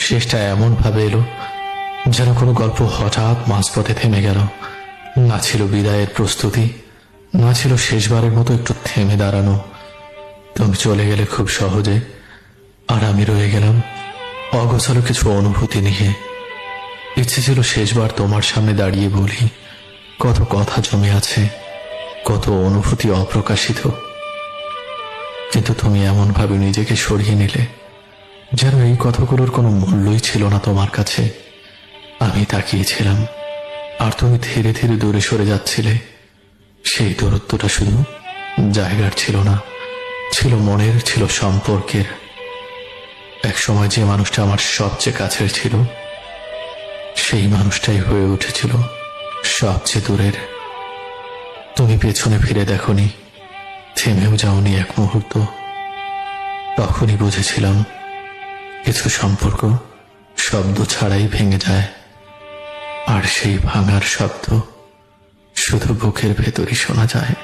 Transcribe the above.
শেষটা এমন ভাবে এলো যেন কোনো গল্প হঠাৎ মাঝপথে থেমে গেল। না ছিল বিদায়ের প্রস্তুতি, না ছিল শেষবারের মতো একটু থেমে দাঁড়ানো। তুমি চলে গেলে খুব সহজে, আর আমি রয়ে গেলাম অগোছালো কিছু অনুভূতি নিয়ে। ইচ্ছে ছিল শেষবার তোমার সামনে দাঁড়িয়ে বলি, কত কথা জমে আছে, কত অনুভূতি অপ্রকাশিত। কিন্তু তুমি এমন ভাবে নিজেকে সরিয়ে নিলে যেন এই কথাগুলোর কোনো মূল্যই ছিল না তোমার কাছে। আমি তাকিয়েছিলাম, আর তুমি ধীরে ধীরে দূরে সরে যাচ্ছিলে। সেই দূরত্বটা শুধু জায়গার ছিল না, ছিল মনের, ছিল সম্পর্কের। এক সময় যে মানুষটা আমার সবচেয়ে কাছের ছিল, সেই মানুষটাই হয়ে উঠেছিল সবচেয়ে দূরের। তুমি পেছনে ফিরে দেখোনি, থেমেও যাওনি এক মুহূর্ত। তখনই বুঝেছিলাম কিছু সম্পর্ক শব্দ ছাড়াই ভেঙে যায়, আর সেই ভাঙার শব্দ শুধু বুকের ভেতরই শোনা যায়।